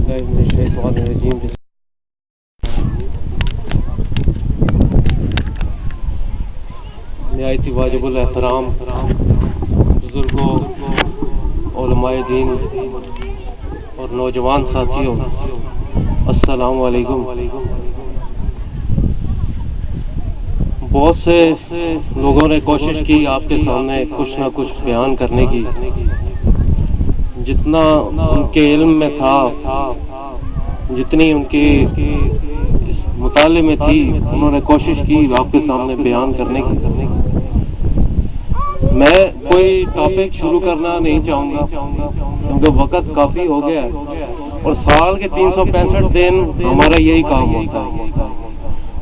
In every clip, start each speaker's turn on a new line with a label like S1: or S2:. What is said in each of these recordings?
S1: باللہ من الشیطان الرجیم نہایت واجب الاحترام بزرگوں، علماء دین اور نوجوان ساتھیوں، السلام علیکم۔ بہت سے لوگوں نے کوشش کی آپ کے سامنے کچھ نہ کچھ بیان کرنے کی، جتنا ان کے علم میں تھا، جتنی ان کے مطالعے میں تھی، انہوں نے کوشش کی آپ کے سامنے بیان کرنے کی۔ میں کوئی ٹاپک شروع کرنا نہیں چاہوں گا کیونکہ وقت کافی ہو گیا ہے اور سال کے 365 دن ہمارا یہی کام ہوتا ہے۔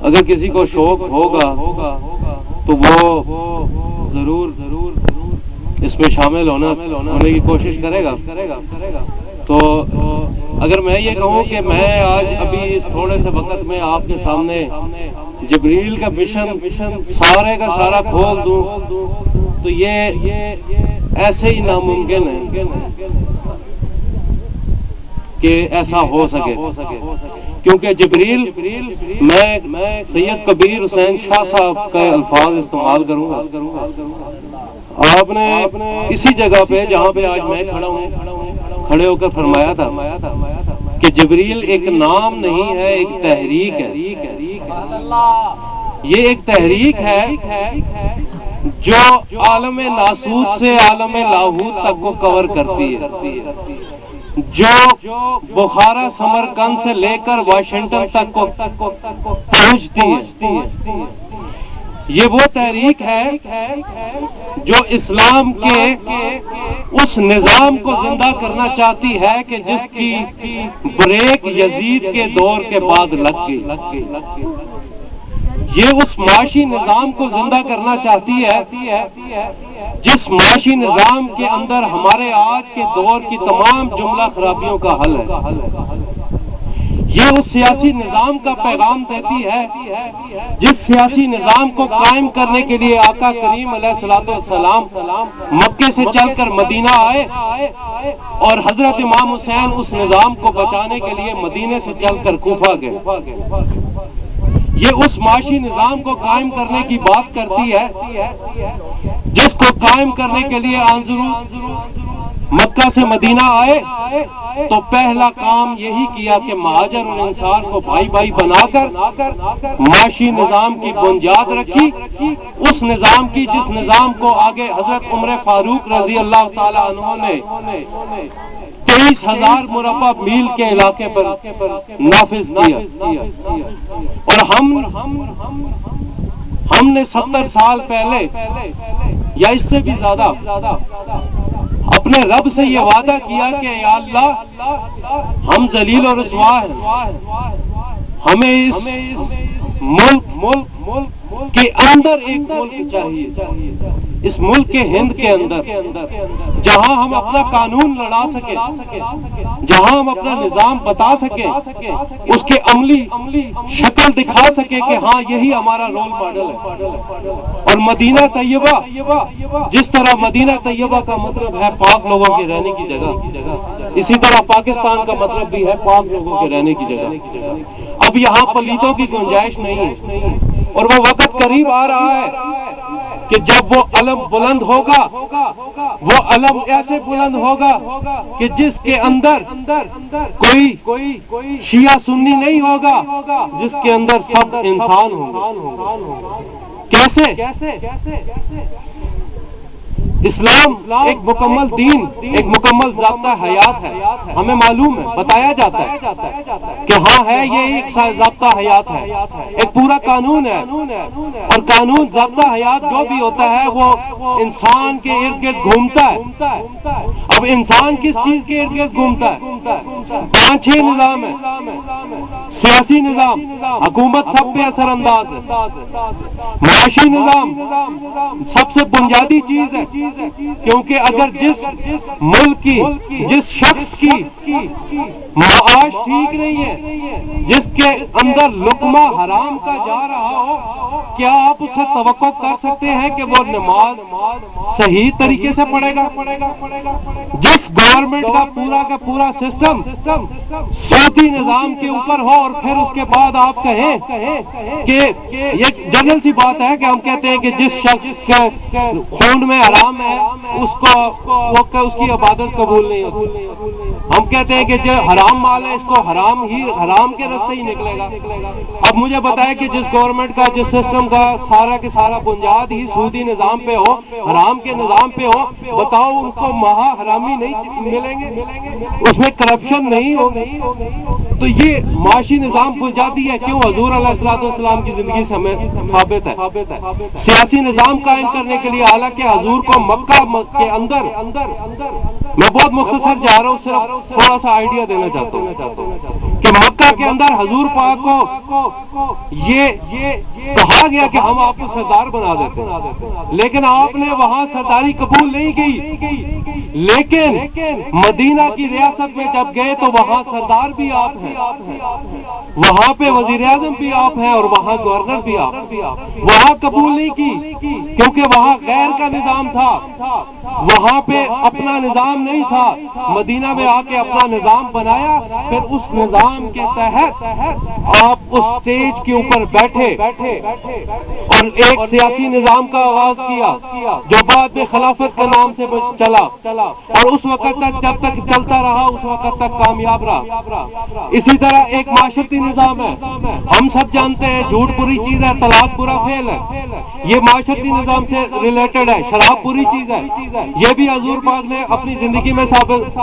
S1: اگر کسی کو شوق ہوگا تو وہ ضرور اس میں شامل ہونے کی کوشش کرے گا۔ تو اگر میں یہ کہوں کہ میں آج ابھی اس تھوڑے سے وقت میں آپ کے سامنے جبریل کا مشن سارے کا سارا کھول دوں تو یہ ایسے ہی ناممکن ہے کہ ایسا ہو سکے، کیونکہ جبریل میں سید کبیر حسین شاہ صاحب کا الفاظ استعمال کروں گا۔ آپ نے اسی جگہ پہ جہاں پہ آج میں کھڑا ہوں کھڑے ہو کر فرمایا تھا کہ جبریل ایک نام نہیں ہے، ایک تحریک ہے۔ یہ ایک تحریک ہے جو عالم ناسوت سے عالم لاہوت تک کو کور کرتی ہے، جو بخارا سمرقند سے لے کر واشنگٹن تک کو پہنچتی ہے۔ یہ وہ تحریک ہے جو اسلام کے اس نظام کو زندہ کرنا چاہتی ہے کہ جس کی بریک یزید کے دور کے بعد لگ گئی۔ یہ اس معاشی نظام کو زندہ کرنا چاہتی ہے جس معاشی نظام کے اندر ہمارے آج کے دور کی تمام جملہ خرابیوں کا حل ہے۔ یہ اس سیاسی نظام کا پیغام دیتی ہے جس سیاسی نظام کو قائم کرنے کے لیے آقا کریم علیہ الصلوۃ والسلام مکے سے چل کر مدینہ آئے اور حضرت امام حسین اس نظام کو بچانے کے لیے مدینے سے چل کر کوفہ گئے۔ یہ اس معاشی نظام کو قائم کرنے کی بات کرتی ہے جس کو قائم کرنے کے لیے آنظرو مکہ سے مدینہ آئے تو پہلا کام یہی کیا کہ مہاجر اور انصار کو بھائی بھائی بنا کر معاشی نظام کی بنیاد رکھی، اس نظام کی جس نظام کو آگے حضرت عمر فاروق رضی اللہ تعالی عنہ نے 23,000 مربع میل کے علاقے پر نافذ کیا، اور ہم نے 70 سال پہلے یا اس سے بھی زیادہ اپنے رب سے یہ وعدہ کیا کہ یا اللہ ہم ذلیل اور رسوا ہیں، ہمیں اس ملک کے اندر ایک ملک چاہیے، اس ملک کے ہند کے اندر جہاں ہم اپنا قانون لڑا سکیں، جہاں ہم اپنا نظام بتا سکیں، اس کے عملی شکل دکھا سکیں کہ ہاں یہی ہمارا رول ماڈل ہے۔ اور مدینہ طیبہ، جس طرح مدینہ طیبہ کا مطلب ہے پاک لوگوں کے رہنے کی جگہ، اسی طرح پاکستان کا مطلب بھی ہے پاک لوگوں کے رہنے کی جگہ۔ اب یہاں پلیتوں کی گنجائش نہیں ہے اور وہ وقت قریب آ رہا ہے کہ جب وہ علم بلند ہوگا، وہ علم ایسے بلند ہوگا کہ جس کے اندر کوئی شیعہ سنی نہیں ہوگا، جس کے اندر سب انسان ہوں گے۔ کیسے؟ اسلام ایک مکمل دین، ایک مکمل ضابطہ حیات ہے، ہمیں معلوم ہے، بتایا جاتا ہے کہ ہاں ہے، یہ ایک ضابطہ حیات ہے، ایک پورا قانون ہے، اور قانون ضابطہ حیات جو بھی ہوتا ہے وہ انسان کے ارد گرد گھومتا ہے۔ اب انسان کس چیز کے ارد گرد گھومتا ہے؟ 5-6 نظام ہے، سیاسی نظام، حکومت سب پہ اثر انداز ہے، معاشی نظام سب سے بنیادی چیز ہے، کیونکہ اگر جس ملک کی، جس شخص کی معاش ٹھیک نہیں ہے، جس کے اندر لقمہ حرام کا جا رہا ہو، کیا آپ اس سے توقع کر سکتے ہیں کہ وہ نماز صحیح طریقے سے پڑھے گا؟ جس گورنمنٹ کا پورا سسٹم سعودی نظام کے اوپر ہو اور پھر اس کے بعد آپ کہیں کہ یہ جنرل سی بات ہے کہ ہم کہتے ہیں کہ جس شخص کے خون میں حرام ہے اس کی عبادت قبول نہیں ہوتی. ہم کہتے ہیں کہ جو حرام مال ہے اس کو حرام کے راستے ہی نکلے گا. اب مجھے بتائے کہ جس گورنمنٹ کا جس سسٹم کا سارا کے سارا بنیاد ہی سعودی نظام پہ ہو, حرام کے نظام پہ ہو, بتاؤ ان کو مہا حرامی نہیں ملیں گے, اس میں کرپشن نہیں ہوگی. تو یہ معاشی نظام بنیادی ہے. کیوں؟ حضور علیہ السلام کی زندگی سے ہمیں ثابت ہے. سیاسی نظام قائم کرنے کے لیے حالانکہ حضور کو مکہ کے اندر, میں بہت مختصر جا رہا ہوں, صرف تھوڑا سا آئیڈیا دینا چاہتا ہوں کہ مکہ کے اندر حضور پاک کو یہ کہا گیا کہ ہم آپ کو سردار بنا دیتے ہیں, لیکن آپ نے وہاں سرداری قبول نہیں کی. لیکن مدینہ کی ریاست میں جب گئے تو وہاں سردار بھی آپ ہیں, وہاں پہ وزیر اعظم بھی آپ ہیں اور وہاں گورنر بھی آپ. وہاں قبول نہیں کی کیونکہ وہاں غیر کا نظام تھا, وہاں پہ اپنا نظام نہیں تھا. مدینہ میں آ کے اپنا نظام بنایا, پھر اس نظام کے تحت آپ اس اسٹیج کے اوپر بیٹھے اور ایک سیاسی نظام کا آغاز کیا جو بعد میں خلافت کے نام سے چلا, اور اس وقت تک جب تک چلتا رہا اس وقت تک کامیاب رہا. اسی طرح ایک معاشرتی نظام ہے, ہم سب جانتے ہیں جھوٹ بری چیز ہے, طلاق برا فعل ہے, یہ معاشرتی نظام سے ریلیٹڈ ہے. شراب بری چیز ہے, یہ بھی حضور پاک نے اپنی زندگی میں ثابت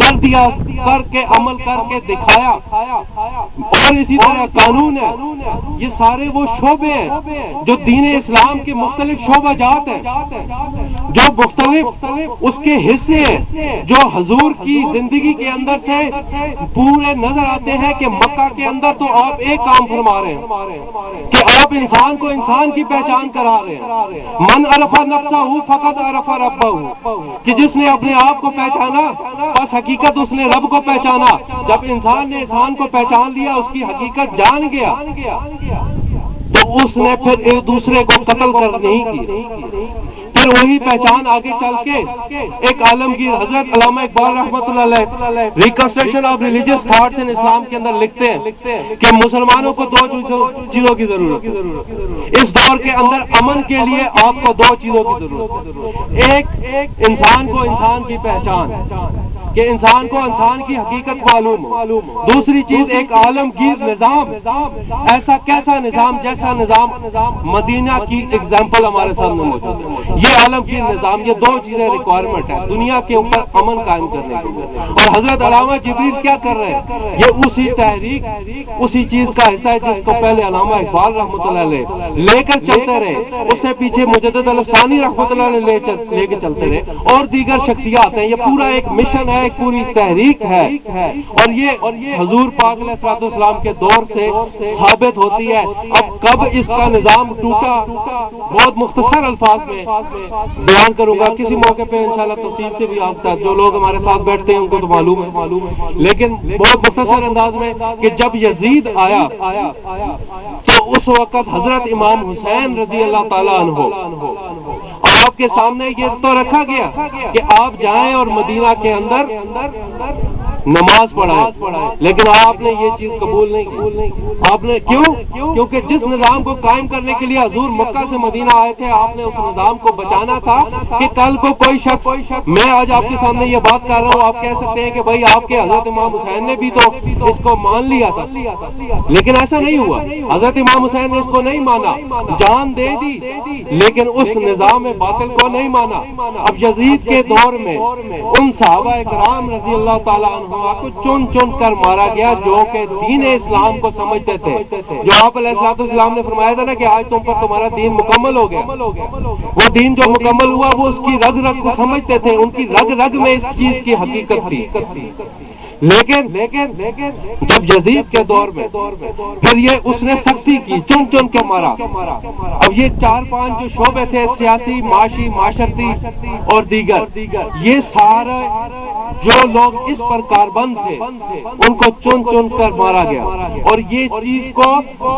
S1: کر دیا, کر کے عمل کر کے دکھایا. اور اسی طرح قانون ہے. یہ سارے وہ شعبے ہیں جو دین اسلام کے مختلف شعبہ جات ہیں, جو مختلف اس کے حصے ہیں جو حضور کی زندگی کے اندر سے پورے نظر آتے ہیں. کہ مکہ کے اندر تو آپ ایک کام فرما رہے ہیں کہ آپ انسان کو انسان کی پہچان کرا رہے ہیں. من عرف نفسہ فقط عرف ربہ, کہ جس نے اپنے آپ کو پہچانا بس حقیقت اس نے رب کو پہچانا. جب انسان نے انسان کو پہچان لیا, اس کی حقیقت جان گیا, تو اس نے پھر ایک دوسرے کو قتل کر نہیں کی. پھر وہی پہچان آگے چل کے ایک عالمگیر حضرت علامہ اقبال رحمۃ اللہ علیہ reconstruction of religious thoughts in Islam کے اندر لکھتے ہیں کہ مسلمانوں کو دو چیزوں کی ضرورت ہے. اس دور کے اندر امن کے لیے آپ کو دو چیزوں کی ضرورت ہے. ایک انسان کو انسان کی پہچان, کہ انسان کو انسان کی حقیقت معلوم ہو. دوسری چیز ایک عالمگیر نظام, ایسا کیسا نظام جیسا نظام مدینہ کی ایگزامپل ہمارے سامنے موجود ہے. یہ عالمگیر نظام, یہ دو چیزیں ریکوائرمنٹ ہے دنیا کے اوپر امن قائم کرنے کے لیے. اور حضرت علامہ جبریل کیا کر رہے ہیں؟ یہ اسی تحریک, اسی چیز کا حصہ ہے جس کو پہلے علامہ اقبال رحمۃ اللہ علیہ لے کر چلتے رہے, اس سے پیچھے مجدد الثانی رحمۃ اللہ علیہ لے کے چلتے رہے, اور دیگر شخصیات ہیں. یہ پورا ایک مشن ہے, ایک پوری تحریک ہے, اور یہ حضور پاک علیہ السلام کے دور سے ثابت ہوتی ہے. اب کب اس کا نظام ٹوٹا, بہت مختصر الفاظ میں بیان کروں گا, کسی موقع پہ انشاءاللہ تفصیل سے بھی آپ تک, جو لوگ ہمارے ساتھ بیٹھتے ہیں ان کو تو معلوم ہے, لیکن بہت مختصر انداز میں کہ جب یزید آیا تو اس وقت حضرت امام حسین رضی اللہ تعالیٰ عنہ آپ کے سامنے یہ تو رکھا گیا کہ آپ جائیں اور مدینہ کے اندر نماز پڑھائیں, لیکن آپ نے یہ چیز قبول نہیں کی. آپ نے کیونکہ جس نظام کو قائم کرنے کے لیے حضور مکہ سے مدینہ آئے تھے, آپ نے اس نظام کو بچانا تھا کہ کل کو کوئی شخص, میں آج آپ کے سامنے یہ بات کر رہا ہوں, آپ کہہ سکتے ہیں کہ بھائی آپ کے حضرت امام حسین نے بھی تو اس کو مان لیا تھا, لیکن ایسا نہیں ہوا. حضرت امام حسین نے اس کو نہیں مانا, جان دے دی, لیکن اس نظام باطل کو نہیں مانا. اب یزید کے دور میں ان صحابہ کرام رضی اللہ تعالیٰ عنہ کو چن چن کر مارا گیا جو کہ دین اسلام کو سمجھتے تھے. جو آپ علیہ السلام نے فرمایا تھا نا کہ آج تم پر تمہارا دین مکمل ہو گیا, وہ دین جو مکمل ہوا وہ اس کی رگ رگ کو سمجھتے تھے, ان کی رگ رگ میں اس چیز کی حقیقت تھی. لیکن جب یزید کے دور میں پھر یہ اس نے سختی کی, چن چن کے مارا. اب یہ 4-5 جو شعبے تھے, سیاسی, معاشی, معاشرتی اور دیگر, یہ سارے جو لوگ اس پر کاربند تھے ان کو چن چن کر مارا گیا. اور یہ چیز کو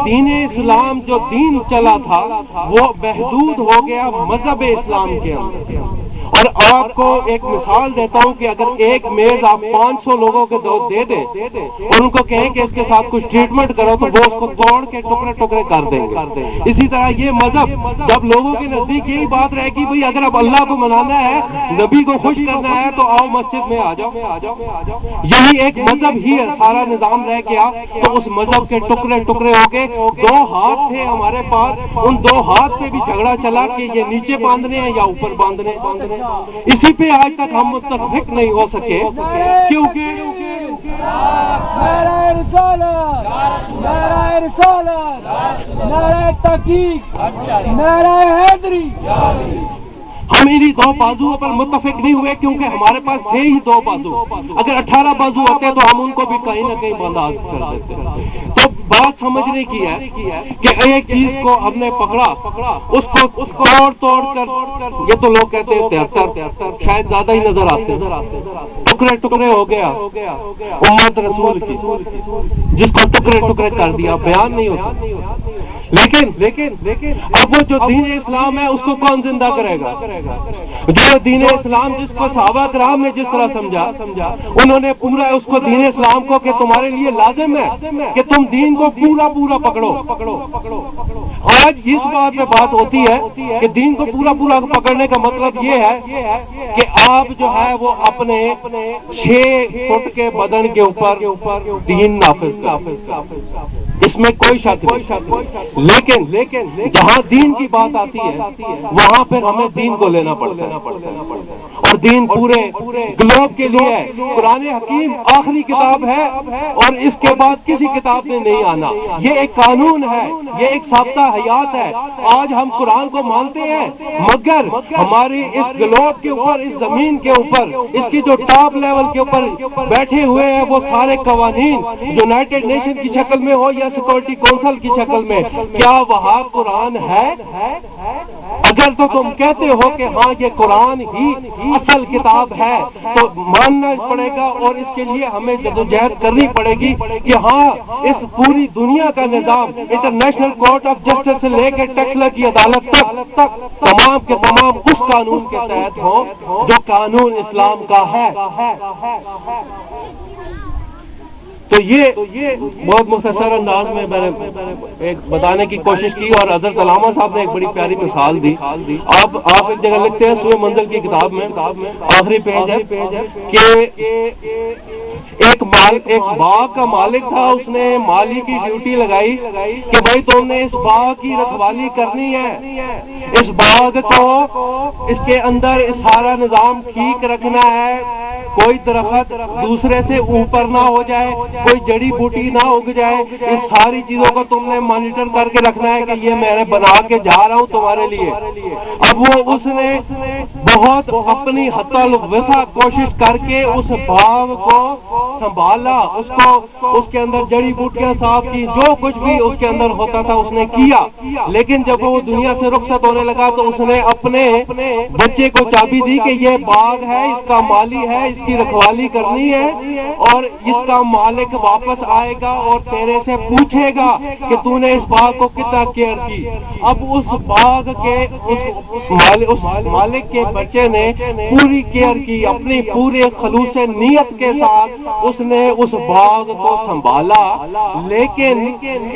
S1: دین اسلام جو دین چلا تھا وہ محدود ہو گیا مذہب اسلام کے اندر, اور آپ کو ایک مثال دیتا ہوں کہ اگر ایک میز آپ 500 لوگوں کے دے دیں اور ان کو کہیں کہ اس کے ساتھ کچھ ٹریٹمنٹ کرو تو وہ اس کو توڑ کے ٹکڑے ٹکڑے کر دیں گے. اسی طرح یہ مذہب جب لوگوں کے نزدیک یہی بات رہے گی بھائی اگر اب اللہ کو منانا ہے, نبی کو خوش کرنا ہے تو آؤ مسجد میں آ جاؤ. یہی ایک مذہب ہی ہے, سارا نظام رہ گیا. تو اس مذہب کے ٹکڑے ٹکڑے ہو گئے. 2 ہاتھ تھے ہمارے پاس, ان 2 ہاتھ پہ بھی جھگڑا چلا کہ یہ نیچے باندھنے ہیں یا اوپر باندھنے. اسی پہ آج تک ہم متفق نہیں ہو سکے کیونکہ
S2: نعرہ رسالت، نعرہ رسالت، نعرہ تحقیق، نعرہ حیدری.
S1: ہم انہی 2 بازوؤں پر متفق نہیں ہوئے کیونکہ ہمارے پاس تھے ہی 2 بازو. اگر 18 بازو ہوتے تو ہم ان کو بھی کہیں نہ کہیں بنداز کر دیتے. تو بات سمجھنے کی ہے کہ ایک چیز کو ہم نے پکڑا, اس کو توڑ کر, یہ تو لوگ کہتے ہیں 73 شاید زیادہ ہی نظر آتے ہیں, ٹکڑے ٹکڑے ہو گیا امت رسول کی, جس کو ٹکڑے ٹکڑے کر دیا, بیان نہیں ہوتا. لیکن اب وہ جو دین اسلام ہے اس کو کون زندہ کرے گا؟ جو دین اسلام جس کو صحابہ کرام نے جس طرح سمجھا, انہوں نے پورا اس کو دین اسلام کو کہ تمہارے لیے لازم ہے کہ تم دین کو پورا پکڑو. آج اس بات پہ بات ہوتی ہے کہ دین کو پورا پکڑنے کا مطلب یہ ہے کہ آپ جو ہے وہ اپنے 6 فٹ کے بدن کے اوپر دین نافذ کریں, اس میں کوئی شک نہیں. لیکن جہاں دین کی بات آتی ہے وہاں پھر ہمیں دین کو لینا پڑتا ہے, اور دین پورے گلوب کے لیے ہے. قرآن حکیم آخری کتاب ہے اور اس کے بعد کسی کتاب میں نہیں آنا. یہ ایک قانون ہے, یہ ایک ضابطہ حیات ہے. آج ہم قرآن کو مانتے ہیں مگر ہماری اس گلوب کے اوپر, اس زمین کے اوپر, اس کی جو ٹاپ لیول کے اوپر بیٹھے ہوئے ہیں وہ سارے قوانین یونائٹڈ نیشن کی شکل میں ہو یا سیکورٹی کونسل کی شکل میں, کیا وہاں قرآن ہے؟ اگر تو تم کہتے ہو کہ ہاں یہ قرآن ہی اصل کتاب ہے تو ماننا پڑے گا, اور اس کے لیے ہمیں جدوجہد کرنی پڑے گی کہ ہاں اس پوری دنیا کا نظام انٹرنیشنل کورٹ آف جسٹس سے لے کے ٹیکسلا کی عدالت تک تمام کے تمام اس قانون کے تحت ہو جو قانون اسلام کا ہے. تو یہ بہت مختصر انداز میں میں نے ایک بتانے کی کوشش کی, اور حضرت علامہ صاحب نے ایک بڑی پیاری مثال دی. آپ ایک جگہ لکھتے ہیں سوئے منزل کی کتاب میں آخری پیج ہے کہ ایک باغ کا مالک تھا, اس نے مالی کی ڈیوٹی لگائی کہ بھائی تم نے اس باغ کی رکھوالی کرنی ہے, اس باغ کو اس کے اندر سارا نظام ٹھیک رکھنا ہے, کوئی درخت دوسرے سے اوپر نہ ہو جائے, کوئی جڑی بوٹی نہ اگ جائے, اس ساری چیزوں کو تم نے مانیٹر کر کے رکھنا ہے کہ یہ میں نے بنا کے جا رہا ہوں تمہارے لیے. اب اس نے بہت اپنی حد الوسع کوشش کر کے اس باغ کو سنبھالا, اس کے اندر جڑی بوٹیاں صاف کی, جو کچھ بھی اس کے اندر ہوتا تھا اس نے کیا. لیکن جب وہ دنیا سے رخصت ہونے لگا تو اس نے اپنے بچے کو چابی دی کہ یہ باغ ہے, اس کا مالی ہے, اس کی رکھوالی کرنی ہے, اور اس کا مالک واپس آئے گا اور تیرے سے پوچھے گا کہ تو نے اس باغ کو کتنا کیئر کی. اب اس باغ کے اس مالک کے بچے نے پوری کیئر کی, اپنی پورے خلوص نیت کے ساتھ اس نے اس باغ کو سنبھالا. لیکن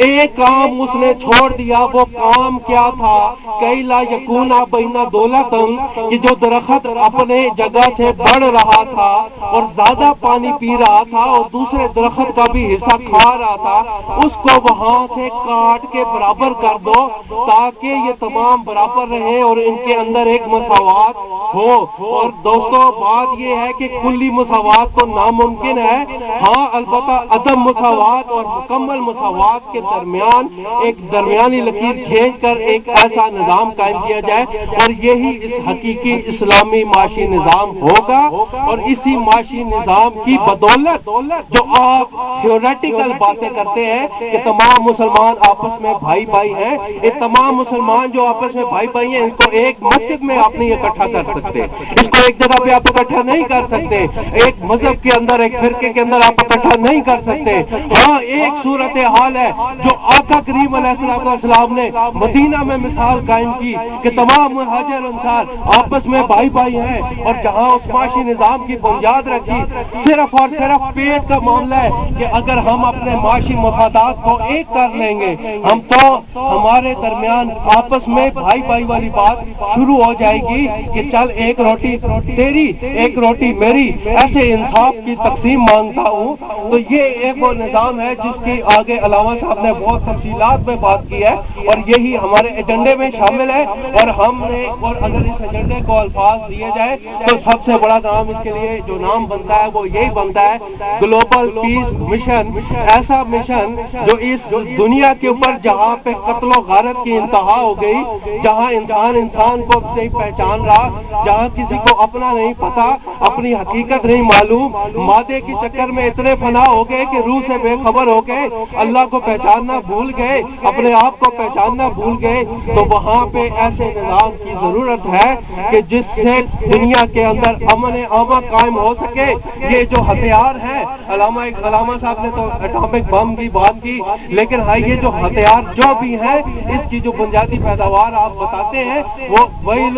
S1: ایک کام اس نے چھوڑ دیا. وہ کام کیا تھا؟ کئی لا یکون بین دولتن, کہ جو درخت اپنے جگہ سے بڑھ رہا تھا اور زیادہ پانی پی رہا تھا اور دوسرے درخت کا بھی حصہ کھا رہا تھا, اس کو وہاں سے کاٹ کے برابر کر دو تاکہ یہ تمام برابر رہے اور ان کے اندر ایک مساوات ہو. اور دوستو بات یہ ہے کہ کلی مساوات تو ناممکن ہے, ہاں البتہ عدم مساوات اور مکمل مساوات کے درمیان ایک درمیانی لکیر کھینچ کر ایک ایسا نظام قائم کیا جائے, اور یہی اس حقیقی اسلامی معاشی نظام ہوگا. اور اسی معاشی نظام کی بدولت جو آپ تھیوریٹیکل باتیں کرتے ہیں کہ تمام مسلمان آپس میں بھائی بھائی ہیں, یہ تمام مسلمان جو آپس میں بھائی بھائی ہیں, ان کو ایک مسجد میں آپ نہیں اکٹھا کر سکتے, اس کو ایک جگہ پہ آپ اکٹھا نہیں کر سکتے. ایک مذہب کے اندر, ایک فرقے کے اندر آپ اکٹھا نہیں کر سکتے۔ ہاں ایک صورت حال ہے جو آقا کریم علیہ السلام نے مدینہ میں مثال قائم کی کہ تمام مہاجر انصار آپس میں بھائی بھائی ہیں، اور جہاں اس معاشی نظام کی بنیاد رکھی صرف اور صرف پیٹ کا معاملہ ہے کہ اگر ہم اپنے معاشی مفادات کو ایک کر لیں گے ہم تو ہمارے درمیان آپس میں بھائی بھائی والی بات شروع ہو جائے گی کہ چل ایک روٹی تیری ایک روٹی میری، ایسے انصاف کی تقسیم مانگتا ہوں۔ تو یہ ایک وہ نظام ہے جس کی آگے علامہ صاحب نے بہت تفصیلات میں بات کی ہے، اور یہی ہمارے ایجنڈے میں شامل ہے، اور ہم نے اور اگر اس ایجنڈے کو الفاظ دیے جائے تو سب سے بڑا نام اس کے لیے جو نام بنتا ہے وہ یہی بنتا ہے گلوبل پیس مشن۔ ایسا مشن جو اس دنیا کے اوپر جہاں پہ قتل و غارت کی انتہا ہو گئی، جہاں انسان کو نہیں پہچان رہا، جہاں کسی کو اپنا نہیں پتا، اپنی حقیقت نہیں معلوم، مادے کے چکر میں اتنے فنا ہو گئے کہ روح سے بے خبر ہو گئے، اللہ کو پہچاننا بھول گئے، اپنے آپ کو پہچاننا بھول گئے، تو وہاں پہ ایسے نظام کی ضرورت ہے کہ جس سے دنیا کے اندر امن عامہ قائم ہو سکے۔ یہ جو ہتھیار ہیں، علامہ صاحب نے تو اٹامک بم کی بات کی، لیکن یہ جو ہتھیار جو بھی ہیں اس کی جو بنیادی پیداوار آپ بتاتے ہیں وہ وہی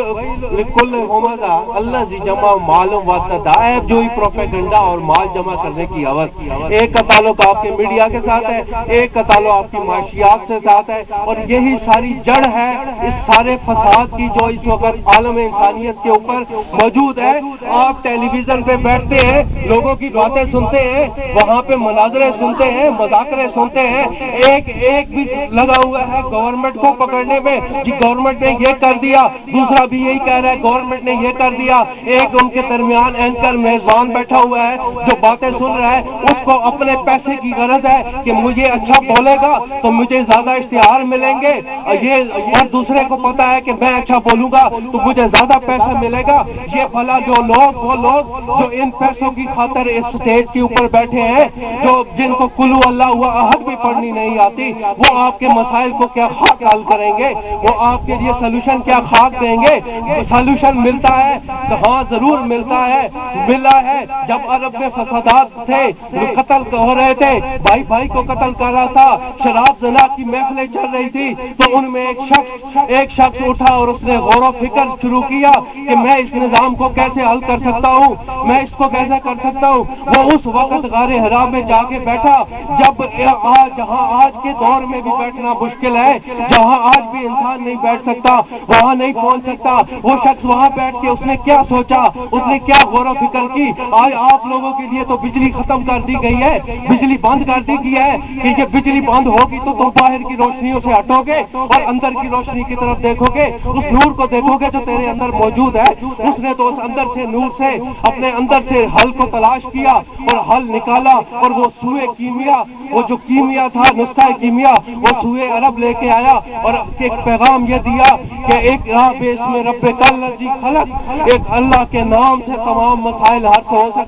S1: لکل ہومزہ اللہ جی جمع معلوم واسطائب جو ہی پروپیگنڈا اور مال جمع کرنے کی عوض۔ ایک کا تعلق آپ کے میڈیا کے ساتھ ہے، ایک کا تعلق آپ کی معاشیات سے ساتھ ہے، اور یہی ساری جڑ ہے اس سارے فساد کی جو اس وقت عالم انسانیت کے اوپر موجود ہے۔ آپ ٹیلی ویژن پہ بیٹھتے ہیں، لوگوں کی باتیں سنتے ہیں، وہاں پہ مناظرے سنتے ہیں، مذاکرے سنتے ہیں، ایک بھی لگا ہوا ہے گورنمنٹ کو پکڑنے میں کہ گورنمنٹ نے یہ کر دیا، دوسرا بھی یہی کہہ رہا ہے گورنمنٹ نے یہ کر دیا، ایک ان کے درمیان اینکر میزبان بیٹھا ہوا ہے جو باتیں سن رہا ہے، اس کو اپنے پیسے کی غرض ہے کہ مجھے اچھا بولے گا تو مجھے زیادہ اشتہار ملیں گے، اور دوسرے کو پتا ہے کہ میں اچھا بولوں گا تو مجھے زیادہ پیسہ ملے گا۔ یہ بھلا جو لوگ وہ لوگ جو ان پیسوں کی خاطر اس اسٹیج کے اوپر بیٹھے ہیں، جو جن کو کلو اللہ ہوا احد بھی پڑھنی نہیں آتی، وہ آپ کے مسائل کو کیا خاک حل کریں گے؟ وہ آپ کے لیے سلوشن کیا خاک دیں گے؟ سلوشن ملتا ہے تو ہاں ضرور ملتا ہے، ملا ہے جب عرب میں فسادات تھے، قتل ہو رہے تھے، بھائی کو قتل کر رہا تھا، شراب زنا کی محفلیں چل رہی تھی، تو ان میں ایک شخص اٹھا اور اس نے غور و فکر شروع کیا کہ میں اس نظام کو کیسے حل کر سکتا ہوں، میں اس کو کیسے کر سکتا ہوں۔ وہ اس وقت غار حرا میں جا کے بیٹھا جب جہاں آج کے دور میں بھی بیٹھنا مشکل ہے، جہاں آج بھی انسان نہیں بیٹھ سکتا، وہاں نہیں پہنچ سکتا، وہ شخص وہاں بیٹھ کے اس نے کیا سوچا، اس نے کیا غور و فکر کی۔ آج آپ لوگوں کے لیے تو بجلی ختم کر دی گئی ہے، بجلی بند کر دی گئی ہے کہ یہ بجلی بند ہوگی تو تم باہر کی روشنیوں سے ہٹو گے اور اندر کی روشنی کی طرف دیکھو گے، اس نور کو دیکھو گے جو تیرے اندر موجود ہے۔ اس نے تو اس اندر سے نور سے اپنے اندر سے حل کو تلاش کیا اور حل نکالا، اور وہ سوئے کیمیا، وہ جو کیمیا تھا نسخہ کیمیا، وہ سوئے عرب لے کے آیا اور ایک پیغام یہ دیا کہ ایک اس میں رب کل جی خلق، ایک اللہ کے نام سے تمام مسائل حل ہو سکتے